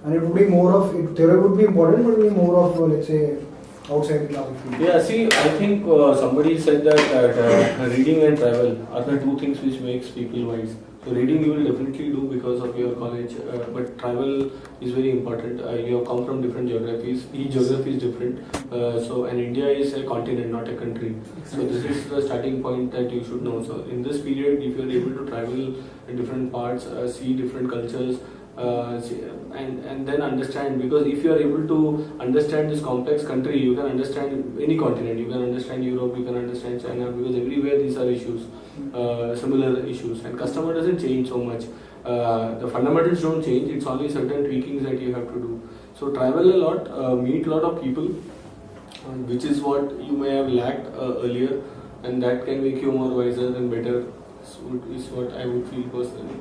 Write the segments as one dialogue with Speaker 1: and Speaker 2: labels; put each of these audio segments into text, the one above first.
Speaker 1: and it would be more of theory would be important, but it would be more of let's say outside class.
Speaker 2: Yeah, see, I think somebody said that reading and travel are the two things which makes people wise. So reading you will definitely do because of your college, but travel is very important. You have come from different geographies. Each geography is different. And India is a continent, not a country. So this is the starting point that you should know. So in this period, if you are able to travel in different parts, see different cultures, and then understand, because if you are able to understand this complex country, you can understand any continent, you can understand Europe, you can understand China, because everywhere these are issues, similar issues, and customer doesn't change so much. The fundamentals don't change, it's only certain tweakings that you have to do. So travel a lot, meet a lot of people, which is what you may have lacked earlier, and that can make you more wiser and better, is what I would feel personally.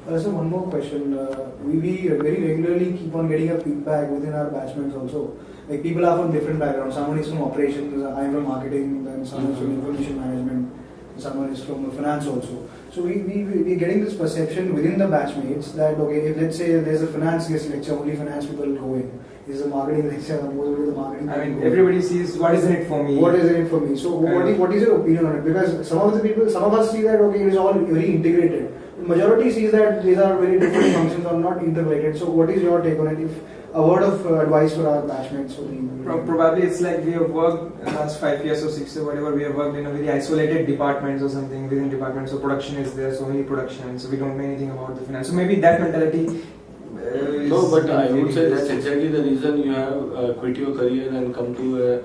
Speaker 1: So one more question. We very regularly keep on getting a feedback within our batchmates also. Like people are from different backgrounds. Someone is from operations, I am from marketing, then someone is from information management, someone is from finance also. So we're getting this perception within the batchmates that okay, if let's say there's a finance guest lecture, only finance people go in. There's a marketing lecture, mostly the marketing.
Speaker 3: I mean, everybody sees what is in it for me.
Speaker 1: What is in it for me? So what is your opinion on it? Because some of us see that okay, it is all very integrated. Majority sees that these are very different functions or not integrated. So what is your take on it? If a word of advice for our batchmates.
Speaker 3: Probably it's like we have worked in the last 5 years or 6 or whatever, we have worked in a very isolated departments or something within departments. So production is there, so many production, so we don't know anything about the finance. So maybe that mentality.
Speaker 2: No, but I would say that's exactly the reason you have quit your career and come to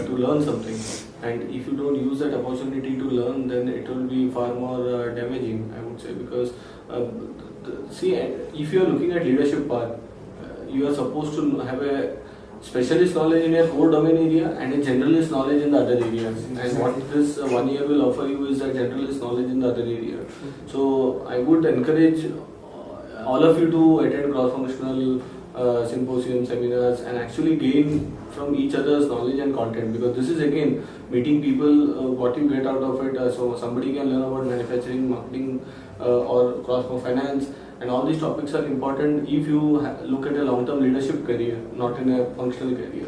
Speaker 2: to learn something. And if you don't use that opportunity to learn, then it will be far more damaging, I would say, because see, if you are looking at leadership path, you are supposed to have a specialist knowledge in your core domain area and a generalist knowledge in the other areas. And what this 1 year will offer you is that generalist knowledge in the other area. So I would encourage all of you to attend cross-functional symposium, seminars, and actually gain from each other's knowledge and content, because this is again meeting people, what you get out of it. So somebody can learn about manufacturing, marketing, or finance, and all these topics are important if you look at a long-term leadership career, not in a functional career.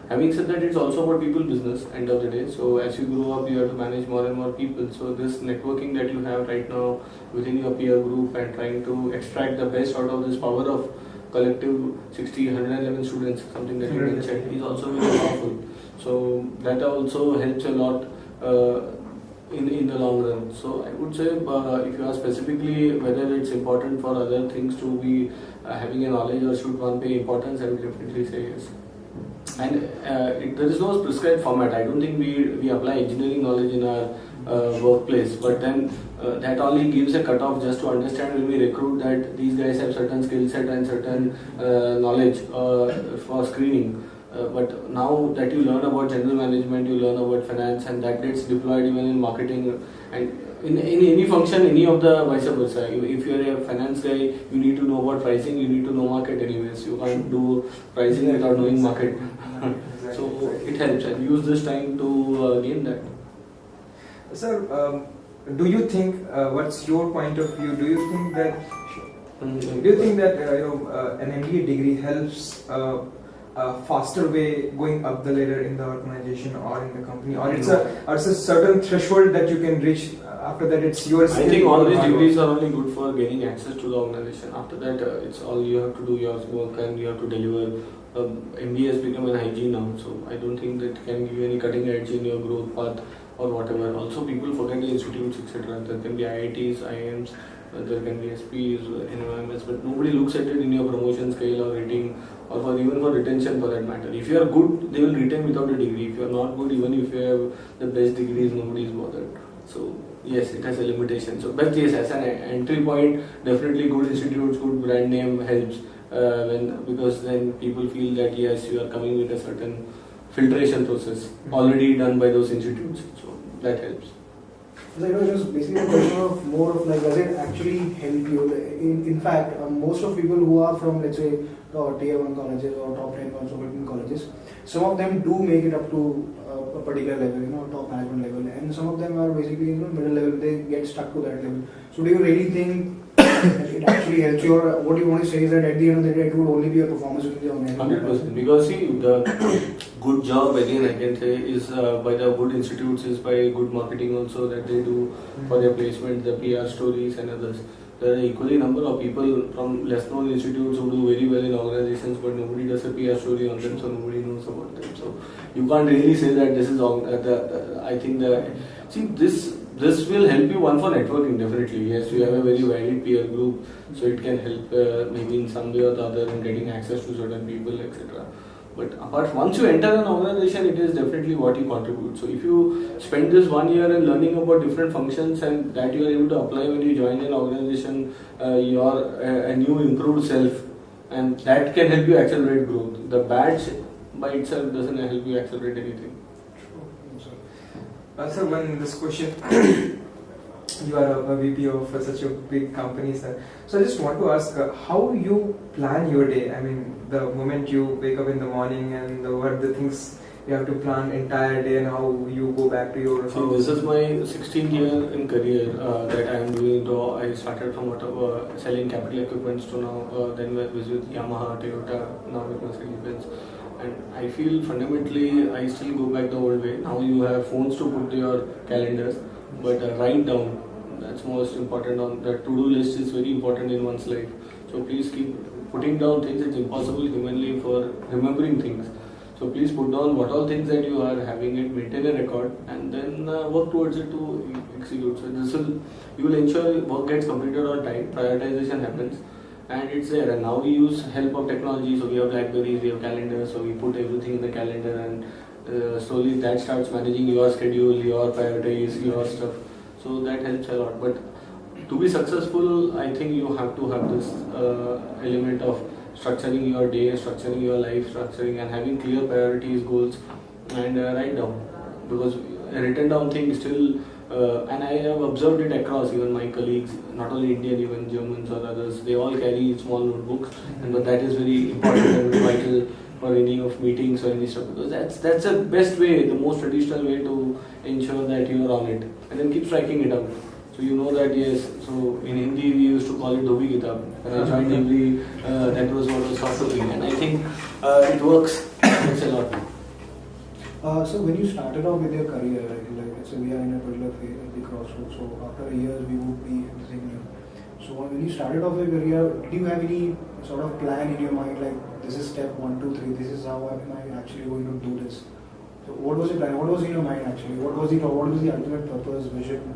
Speaker 2: Having said that, it's also about people business, end of the day. So as you grow up, you have to manage more and more people. So this networking that you have right now within your peer group and trying to extract the best out of this power of collective 111 students, something that you mentioned, is also very powerful. So that also helps a lot in the long run. So I would say if you are specifically whether it's important for other things to be having a knowledge or should one pay importance, I would definitely say yes. And there is no prescribed format. I don't think we apply engineering knowledge in our workplace, but then that only gives a cutoff just to understand when we recruit that these guys have certain skill set and certain knowledge for screening. But now that you learn about general management, you learn about finance, and that gets deployed even in marketing and in any function, any of the vice versa. If you are a finance guy, you need to know about pricing, you need to know market anyways. You can't do pricing without knowing market. So it helps, and use this time to gain that.
Speaker 3: Sir, do you think, what's your point of view? Do you think that an MBA degree helps a faster way going up the ladder in the organization or in the company, or it's a certain threshold that you can reach? After that, it's yours.
Speaker 2: I think all these degrees are only good for gaining access to the organization. After that, it's all you have to do your work and you have to deliver. MBA has become an hygiene now, so I don't think that can give you any cutting edge in your growth path or whatever. Also, people forget the institutes, etc. There can be IITs, IIMs, there can be SPs, NOMS, but nobody looks at it in your promotion scale or rating, or even for retention for that matter. If you are good, they will retain without a degree. If you are not good, even if you have the best degrees, nobody is bothered. So yes, it has a limitation. So, but yes, as an entry point, definitely good institutes, good brand name helps. Because then people feel that yes, you are coming with a certain filtration process already done by those institutes, so that helps.
Speaker 1: So it was basically a question of more of like, does it actually help you? In fact, most of people who are from, let's say, tier 1 colleges or top 10 metropolitan colleges, some of them do make it up to a particular level, top management level, and some of them are basically, middle level, they get stuck to that level. So do you really think it actually helps you. Or what you want to say is that at the end of the day, it would only be a performance within the organization.
Speaker 2: 100%. Because see, the good job again I can say is by the good institutes, is by good marketing also that they do for their placement, the PR stories and others. There are equally number of people from less known institutes who do very well in organizations, but nobody does a PR story on them, so nobody knows about them. So you can't really say that this is I think that see this will help you one for networking definitely. Yes, you have a very varied peer group, so it can help maybe in some way or the other in getting access to certain people, etc. But apart, once you enter an organization, it is definitely what you contribute. So if you spend this 1 year in learning about different functions and that you are able to apply when you join an organization, your a new improved self, and that can help you accelerate growth. The badge by itself doesn't help you accelerate anything.
Speaker 3: Also, when this question, you are a VP of such a big company, sir. So I just want to ask how you plan your day. I mean, the moment you wake up in the morning and what the things you have to plan entire day and how you go back to your.
Speaker 2: So this is my 16th year in career that I am doing. Though I started from whatever selling capital equipments to now, then was with Yamaha, Toyota, now with Mercedes-Benz. And I feel fundamentally I still go back the old way. Now you have phones to put your calendars, but write down. That's most important. On the to-do list is very important in one's life. So please keep putting down things. It's impossible humanly for remembering things. So please put down what all things that you are having it, maintain a record, and then work towards it to execute. So this will you will ensure work gets completed on time. Prioritization happens. And it's there, and now we use help of technology. So we have Blackberries, we have calendars, so we put everything in the calendar, and slowly that starts managing your schedule, your priorities, your stuff. So that helps a lot. But to be successful, I think you have to have this element of structuring your day, structuring your life, structuring and having clear priorities, goals, and write down. Because a written down thing is still. And I have observed it across even my colleagues, not only Indian, even Germans or others. They all carry small notebooks, but that is very important and vital for any of meetings or any stuff, because that's the best way, the most traditional way to ensure that you are on it, and then keep striking it out. So you know that yes. So in Hindi we used to call it Dhobi Kitab. When I joined Hindi, that was what was taught to me, and I think it works. It works a lot.
Speaker 1: So when you started off with your career, like let's say we are in a particular phase at the crossroads, so after a year we would be everything new. So when you started off your career, did you have any sort of plan in your mind, like this is step 1, 2, 3, this is how am I actually going to do this? So what was your plan? What was in your mind actually? What was the ultimate purpose, vision?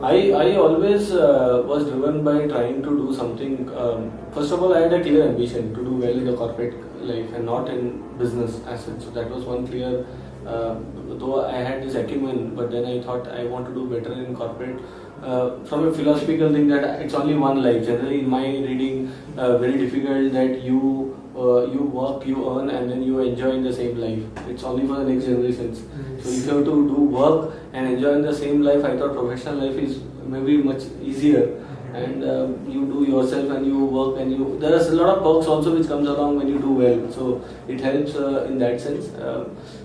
Speaker 2: I always was driven by trying to do something. First of all, I had a clear ambition to do well in the corporate life and not in business as such. So that was one clear. Though I had this acumen, but then I thought I want to do better in corporate. From a philosophical thing that it's only one life. Generally, in my reading, very difficult that you work, you earn, and then you enjoy in the same life. It's only for the next generations. So if you have to do work and enjoy in the same life, I thought professional life is maybe much easier. And you do yourself and you work and you. There are a lot of perks also which comes along when you do well. So it helps in that sense.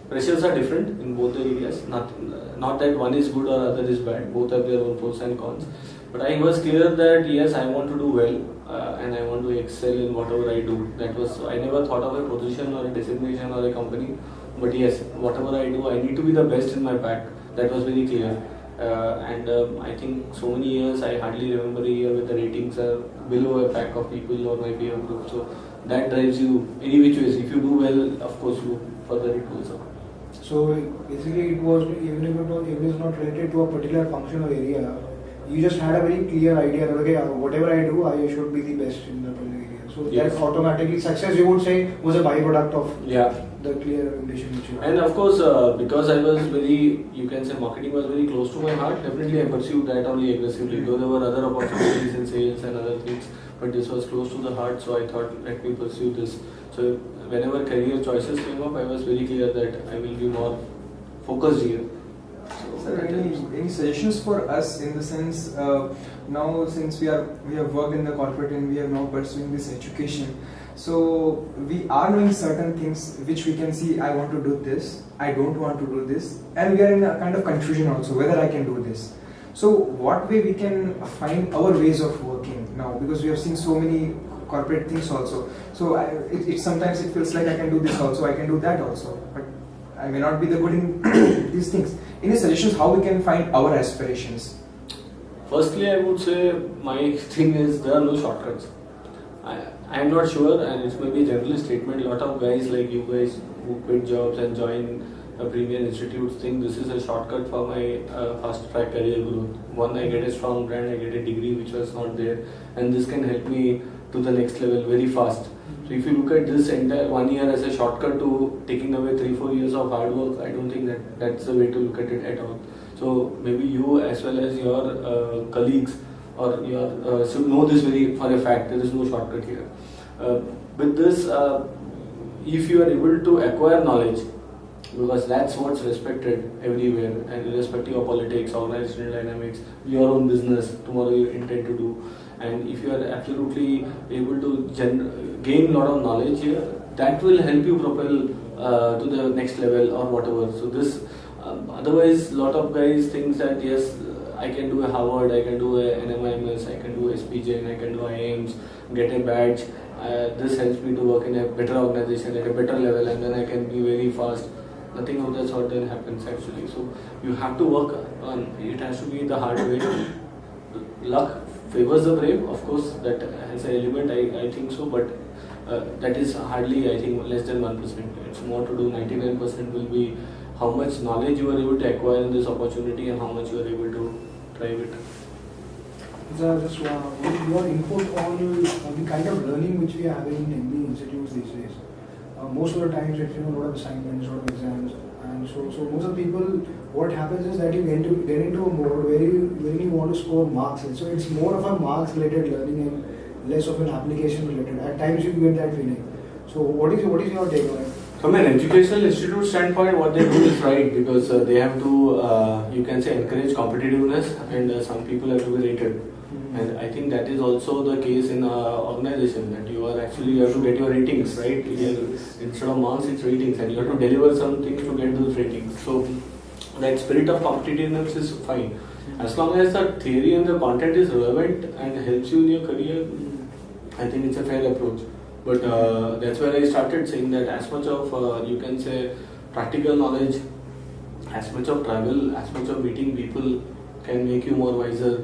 Speaker 2: Pressures are different in both the areas. Not that one is good or other is bad. Both have their own pros and cons. But I was clear that yes, I want to do well and I want to excel in whatever I do. That was, I never thought of a position or a designation or a company. But yes, whatever I do, I need to be the best in my pack. That was very clear. I think so many years, I hardly remember a year with the ratings are below a pack of people or my peer group. So that drives you any which ways. If you do well, of course, you further it goes up.
Speaker 1: So basically, it was even if it was not related to a particular function or area, you just had a very clear idea that okay, whatever I do, I should be the best in the particular area. So
Speaker 2: yes.
Speaker 1: That automatically success, you would say, was a byproduct of the clear ambition which you had.
Speaker 2: And of course, because I was very, you can say, marketing was very close to my heart. Definitely, I pursued that only aggressively. Though there were other opportunities in sales and other things, but this was close to the heart. So I thought, let me pursue this. So whenever career choices came up, I was very clear that I will be more focused here.
Speaker 3: So any suggestions for us in the sense now since we have worked in the corporate and we are now pursuing this education, so we are knowing certain things which we can see, I want to do this, I don't want to do this, and we are in a kind of confusion also whether I can do this. So what way we can find our ways of working? now, because we have seen so many corporate things also. So it sometimes it feels like I can do this also, I can do that also, but I may not be the good in these things. Any suggestions how we can find our aspirations?
Speaker 2: Firstly, I would say my thing is there are no shortcuts. I am not sure, and it's maybe a general statement. A lot of guys like you guys who quit jobs and join premier institutes think this is a shortcut for my fast track career growth. One, I get a strong brand, I get a degree which was not there, and this can help me to the next level very fast. So if you look at this entire 1 year as a shortcut to taking away 3-4 years of hard work, I don't think that that's the way to look at it at all. So maybe you as well as your colleagues or your should know this very for a fact. There is no shortcut here. With this, if you are able to acquire knowledge, because that's what's respected everywhere, and irrespective of politics, organizational dynamics, your own business, tomorrow you intend to do, and if you are absolutely able to gain a lot of knowledge here, that will help you propel to the next level or whatever. So this, otherwise, lot of guys think that yes, I can do a Harvard, I can do a NMIMS, I can do SPJ, and I can do IIMs, get a badge. This helps me to work in a better organization at a better level, and then I can be very fast. Nothing of that sort then happens actually. So you have to work on it. Has to be the hard way. Luck favors the brave, of course. That has an element. I think so, but that is hardly, I think, less than 1%. It's more to do. 99% will be how much knowledge you are able to acquire in this opportunity and how much you are able to drive it.
Speaker 1: Just your input on the kind of learning which we are having in the institutes these days. Most of the times, it's a lot of assignments, lot of exams, and so most of the people, what happens is that you get into a mode where you want to score marks. And so it's more of a marks related learning and less of an application related. At times you get that feeling. So what is your take on it?
Speaker 2: From an educational institute standpoint, what they do is right, because they have to, you can say, encourage competitiveness, and some people have to be rated. And I think that is also the case in organization, that you have to get your ratings, right? Instead of marks, it's ratings, and you have to deliver something to get those ratings. So that spirit of competitiveness is fine. As long as the theory and the content is relevant and helps you in your career, I think it's a fair approach. But that's where I started saying that as much of, you can say, practical knowledge, as much of travel, as much of meeting people can make you more wiser,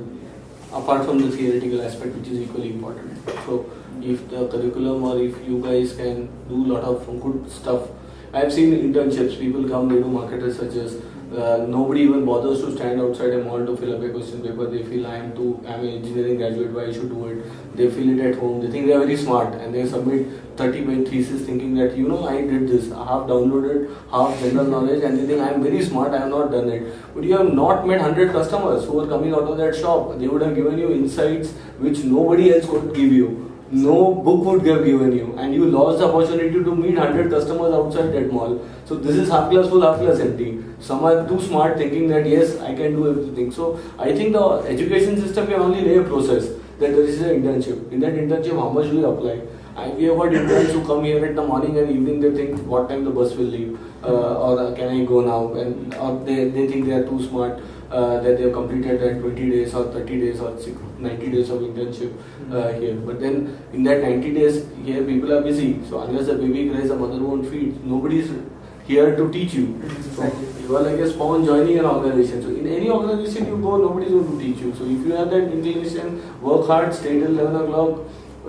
Speaker 2: apart from the theoretical aspect, which is equally important. So if the curriculum, or if you guys can do a lot of good stuff. I've seen internships, people come, they do market researches, nobody even bothers to stand outside a mall to fill up a question paper. They feel I'm an engineering graduate, why I should do it. They feel it at home, they think they are very smart, and they submit 30-page thesis thinking that, I did this, I have downloaded half general knowledge, and they think I'm very smart, I have not done it. But you have not met 100 customers who are coming out of that shop. They would have given you insights which nobody else could give you. No book would have given you, and you lost the opportunity to meet 100 customers outside that mall. So this is half glass full, half glass empty. Some are too smart thinking that yes, I can do everything. So I think the education system can only lay a process that there is an internship. In that internship, how much will you apply? We have got interns who come here at the morning and evening. They think what time the bus will leave, or can I go now? And or they think they are too smart. That they have completed that 20 days or 30 days or 90 days of internship here. But then in that 90 days here people are busy. So unless the baby cries, the mother won't feed. Nobody is here to teach you. So you are like a spawn joining an organization. So in any organization you go, nobody is going to teach you. So if you have that inclination, work hard, stay till 11 o'clock,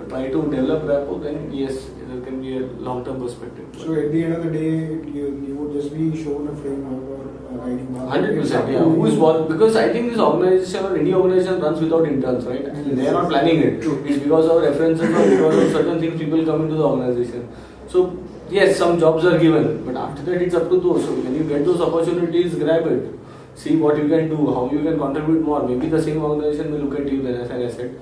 Speaker 2: try to develop rapport, then yes, there can be a long-term perspective.
Speaker 1: So at the end of the day, you would just be shown a framework or writing.
Speaker 2: 100%, yeah. Who is what? Because I think this organization or any organization runs without interns, right? They are not planning it. It's because of references or because of certain things people come into the organization. So yes, some jobs are given, but after that it's up to those. So when you get those opportunities, grab it. See what you can do, how you can contribute more. Maybe the same organization will look at you then, as I said.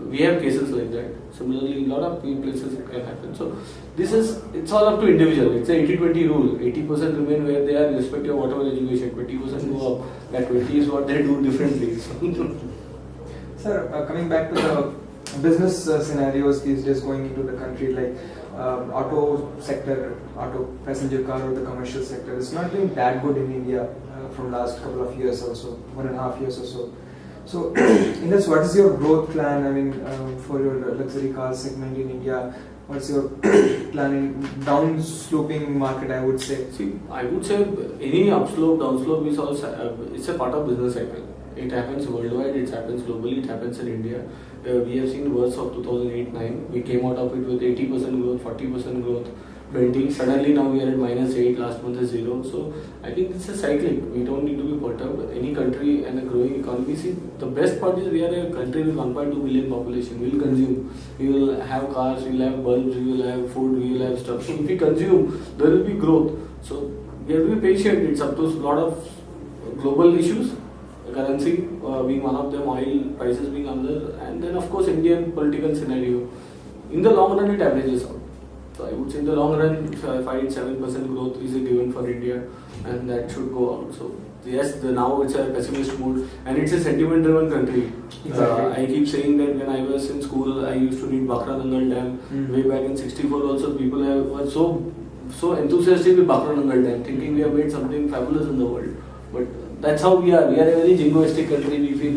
Speaker 2: We have cases like that. Similarly, a lot of places it can happen. So it's all up to individual. It's a 80-20 rule. 80% remain where they are irrespective of whatever education. 20% go up. That 20 is what they do differently.
Speaker 3: Sir, coming back to the business scenarios these days going into the country, like auto sector, auto passenger car or the commercial sector is not doing that good in India from last couple of years also, 1.5 years or so. So, in this, what is your growth plan? I mean, for your luxury car segment in India, what's your plan in down-sloping market? I would say.
Speaker 2: See, I would say any upslope, downslope is also it's a part of business cycle. It happens worldwide, it happens globally, it happens in India. We have seen worse of 2008-9. We came out of it with 80% growth, 40% growth, 20. Suddenly now we are at -8. Last month is 0. So I think it's a cyclic. We don't need to be perturbed. Any country and a growing economy. See, the best part is we are a country with 1.2 billion population. We will consume. We will have cars. We will have bulbs. We will have food. We will have stuff. So if we consume, there will be growth. So we have to be patient. It's up to a lot of global issues. Currency being one of them, oil prices being another, and then of course Indian political scenario. In the long run, it averages out. So I would say in the long run, 5-7% growth is a given for India, and that should go out. So yes, now it's a pessimist mood, and it's a sentiment-driven country.
Speaker 3: Exactly.
Speaker 2: I keep saying that when I was in school, I used to read Bakra Nangal Dam. Way back in '64, also people were so enthusiastic with Bakra Nangal Dam, thinking we have made something fabulous in the world. But that's how we are. We are a very jingoistic country. We feel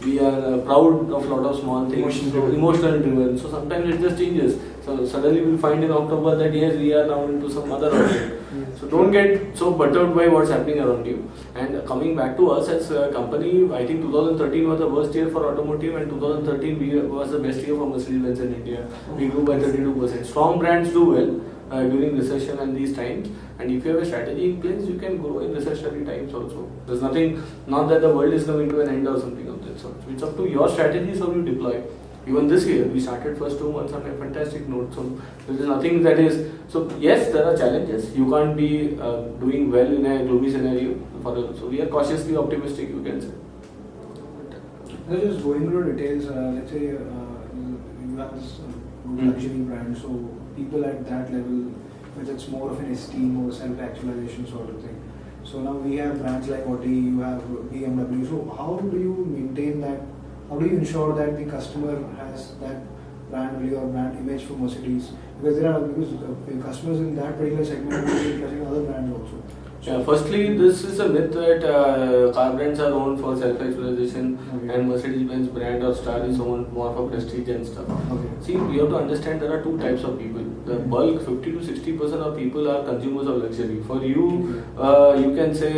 Speaker 2: we are proud of a lot of small things, emotional driven. So sometimes it just changes. So suddenly we'll find in October that yes, we are now into some other object. So don't get so perturbed by what's happening around you. And coming back to us as a company, I think 2013 was the worst year for automotive, and 2013 was the best year for Mercedes-Benz in India. We grew by 32%. Strong brands do well during recession and these times, and if you have a strategy in place, you can grow in recessionary times also. There's nothing, not that the world is coming to an end or something of that sort. It's up to your strategies how you deploy. Even this year, we started first 2 months on a fantastic note. So there is nothing that is. So yes, there are challenges. You can't be doing well in a gloomy scenario. So we are cautiously optimistic, you can say.
Speaker 1: Just going into details, let's say you have this luxury brand, so people at that level, which it's more of an esteem or self-actualization sort of thing. So now we have brands like Audi, you have BMW. So how do you maintain that? How do you ensure that the customer has that brand value or brand image for Mercedes? Because the customers in that particular segment will be interested in other brands also.
Speaker 2: Yeah, firstly, this is a myth that car brands are owned for self-actualization, and Mercedes-Benz brand or star is owned more for prestige and stuff.
Speaker 1: Okay.
Speaker 2: See, we have to understand there are two types of people. The bulk, 50 to 60% of people are consumers of luxury. For you, you can say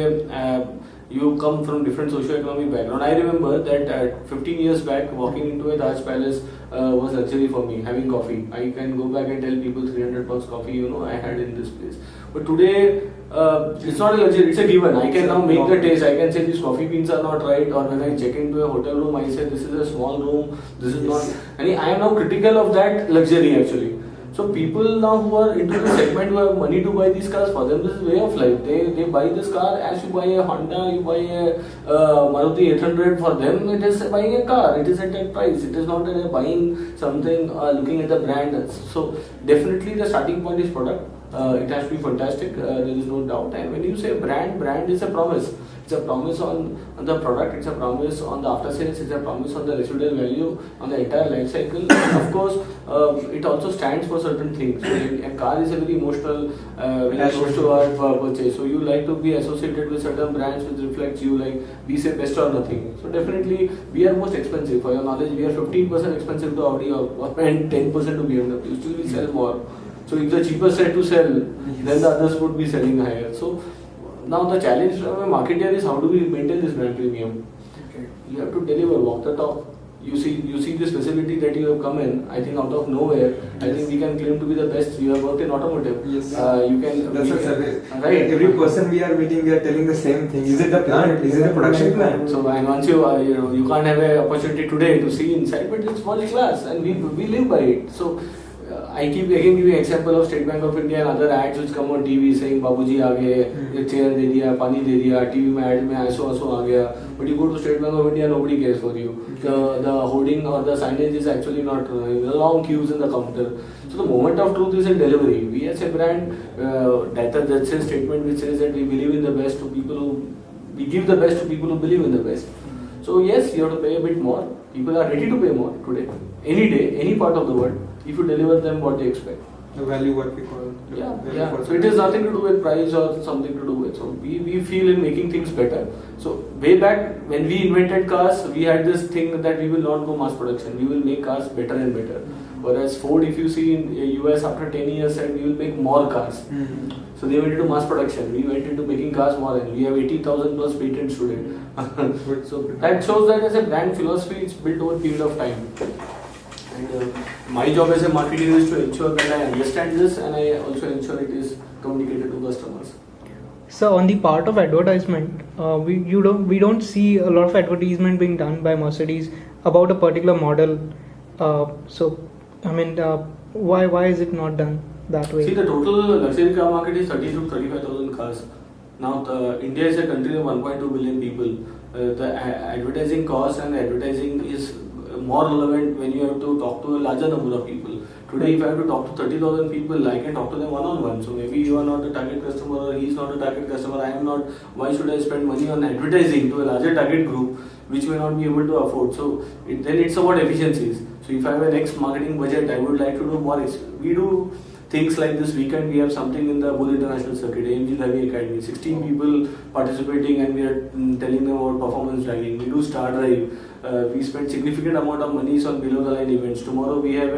Speaker 2: you come from different socio-economic background. I remember that 15 years back, walking into a Taj Palace was luxury for me, having coffee. I can go back and tell people 300 bucks coffee, I had in this place. But today, it's not a luxury, it's a given. I can now make the taste. I can say these coffee beans are not right, or when I check into a hotel room, I say this is a small room, this is not. I am now critical of that luxury actually. So people now who are into the segment, who have money to buy these cars, for them this is way of life. They buy this car as you buy a Honda, you buy a Maruti 800. For them it is buying a car. It is at that price. It is not buying something looking at the brand. So definitely the starting point is product. It has to be fantastic. There is no doubt. And when you say brand is a promise. It's a promise on the product, it's a promise on the after sales, it's a promise on the residual value, on the entire life cycle. And of course, it also stands for certain things. A car is a very emotional, very close to our purchase. So you like to be associated with certain brands which reflects you, like we say best or nothing. So definitely, we are most expensive. For your knowledge, we are 15% expensive to Audi and 10% to BMW. Still we sell more. So if the cheapest set to sell, then the others would be selling higher. So now the challenge from a marketer is how do we maintain this brand premium?
Speaker 1: Okay.
Speaker 2: You have to deliver, walk the talk. You see this facility that you have come in. I think out of nowhere, I think we can claim to be the best. You have worked in automotive.
Speaker 3: Yes.
Speaker 2: You can.
Speaker 3: That's a survey.
Speaker 2: Right.
Speaker 3: Every person we are meeting, we are telling the same thing. Is it the plant? Is it the production plant?
Speaker 2: So and once you you can't have an opportunity today to see inside, but it's world class, and we live by it. So. I keep again giving example of State Bank of India and other ads which come on TV saying Babuji aa gaye, chair de diya, pani de diya, TV mein ad mein ISO aa gaya. But you go to State Bank of India, nobody cares for you. The hoarding or the signage is actually not running. There are long queues in the counter. So the moment of truth is in delivery. We as a brand, that's a statement which says that we believe in the best to people who, we give the best to people who believe in the best. So yes, you have to pay a bit more. People are ready to pay more today. Any day, any part of the world, if you deliver them what they expect.
Speaker 3: The value, what we call. the
Speaker 2: Yeah,
Speaker 3: value
Speaker 2: yeah.
Speaker 3: for
Speaker 2: So it has nothing to do with price or something to do with. So we feel in making things better. So way back when we invented cars, we had this thing that we will not go mass production. We will make cars better and better. Whereas Ford, if you see in US after 10 years, said we will make more cars.
Speaker 3: Mm.
Speaker 2: So they went into mass production. We went into making cars more, and we have 80,000 plus patents today. So that shows that as a brand philosophy, it's built over a period of time. And my job as a marketer is to ensure that I understand this, and I also ensure it is communicated to customers.
Speaker 4: So on the part of advertisement, we don't see a lot of advertisement being done by Mercedes about a particular model. So I mean, why is it not done that way?
Speaker 2: See, the total luxury car market is 30 to 35,000 cars. Now, India is a country of 1.2 billion people. The advertising cost and advertising is more relevant when you have to talk to a larger number of people. Today, if I have to talk to 30,000 people, I can talk to them one-on-one. So maybe you are not the target customer or he is not a target customer. I am not. Why should I spend money on advertising to a larger target group which may not be able to afford? So then it's about efficiencies. So if I have an X marketing budget, I would like to do more. We do things like this weekend. We have something in the Bull International Circuit, AMG Driving Academy. 16 people participating, and we are telling them about performance driving. We do Star Drive. We spend significant amount of money on below the line events. Tomorrow we have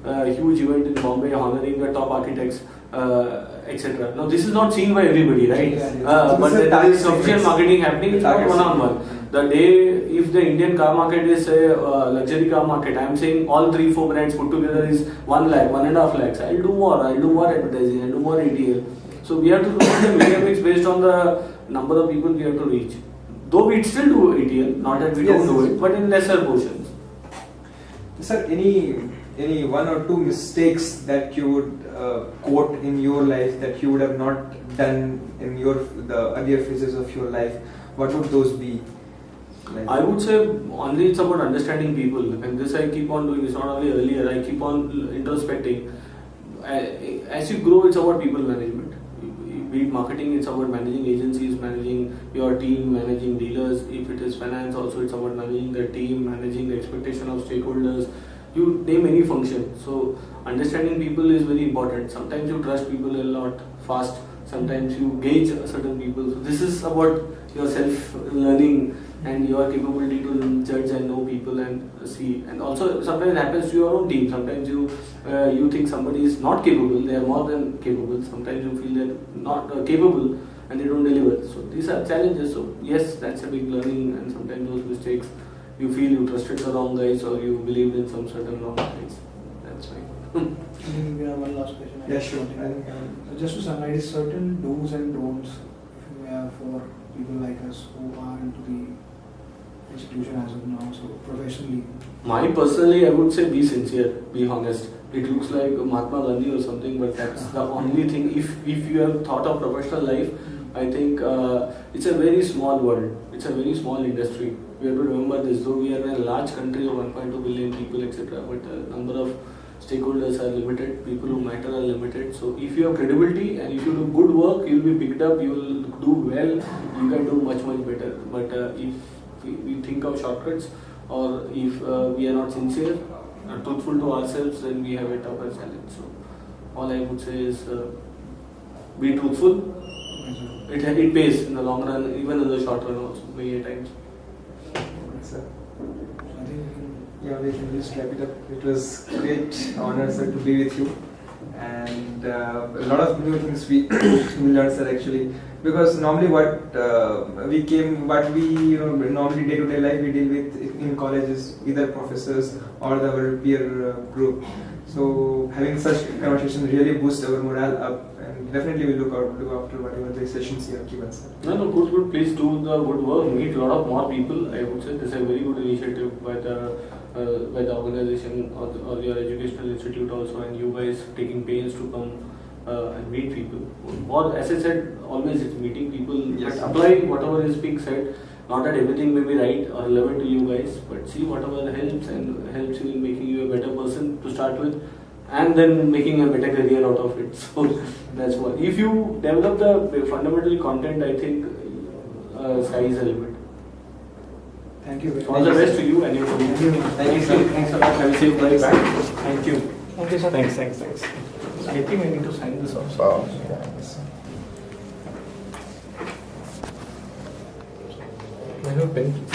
Speaker 2: a huge event in Bombay honoring the top architects, etc. Now this is not seen by everybody, right? But there is sufficient marketing happening. It's not one-on-one. The day if the Indian car market is a luxury car market, I am saying all 3-4 brands put together is 1 lakh, 1.5 lakhs. I'll do more advertising, I'll do more ATL. So we have to look at the media mix based on the number of people we have to reach. Though we still do ATL, not that we don't do it, but in lesser portions.
Speaker 3: Sir, any one or two mistakes that you would quote in your life that you would have not done in the earlier phases of your life? What would those be?
Speaker 2: I would say only it's about understanding people, and this I keep on doing. It's not only earlier, I keep on introspecting. As you grow, it's about people management. Be it marketing, it's about managing agencies, managing your team, managing dealers. If it is finance, also it's about managing the team, managing the expectation of stakeholders. You name any function. So understanding people is very important. Sometimes you trust people a lot fast. Sometimes you gauge certain people. So this is about your self-learning and your capability to judge and know people and see. And also sometimes it happens to your own team. Sometimes you think somebody is not capable. They are more than capable. Sometimes you feel they're not capable and they don't deliver. So these are challenges. So yes, that's a big learning, and sometimes those mistakes, you feel you trusted the wrong guys or you believed in some certain wrong guys. That's fine.
Speaker 1: We have one last question.
Speaker 3: Yeah, sure.
Speaker 1: Just to summarize, certain do's and don'ts for people like us who are into the institution as of now, so professionally.
Speaker 2: Personally, I would say be sincere, be honest. It looks like Mahatma Gandhi or something, but that's the only thing. If you have thought of professional life, I think it's a very small world. It's a very small industry. We have to remember this. Though we are in a large country of 1.2 billion people, etc., but the number of stakeholders are limited. People who matter are limited. So if you have credibility and if you do good work, you will be picked up. You will do well. You can do much better. But if we think of shortcuts, or if we are not sincere and truthful to ourselves, then we have a tougher challenge. So all I would say is be truthful. It pays in the long run, even in the short run also, many times.
Speaker 3: Sir.
Speaker 1: I think
Speaker 3: We can just wrap it up. It was great honor, sir, to be with you, and a lot of new things we learned, sir, actually. Because normally what we normally day-to-day life we deal with in colleges, either professors or our peer group. So having such conversation really boosts our morale up, and definitely we look after whatever the sessions you have given, sir.
Speaker 2: No, good. Please do the good work. Meet a lot of more people. I would say this is a very good initiative by the organization or your educational institute also, and you guys taking pains to come and meet people. Or as I said, always it's meeting people.
Speaker 3: Yes.
Speaker 2: But apply whatever is being said. Not that everything may be right or relevant to you guys, but see whatever helps you in making you a better person to start with, and then making a better career out of it. So that's what. If you develop the fundamental content, I think sky is the limit.
Speaker 1: thank you.
Speaker 2: All the best to you and your community.
Speaker 3: Thank you, sir.
Speaker 2: Thanks a lot. Have a safe drive back. Thank you.
Speaker 4: Thank you, sir.
Speaker 2: Thanks. I think I need to sign this off.
Speaker 5: Wow.
Speaker 2: I have a pen.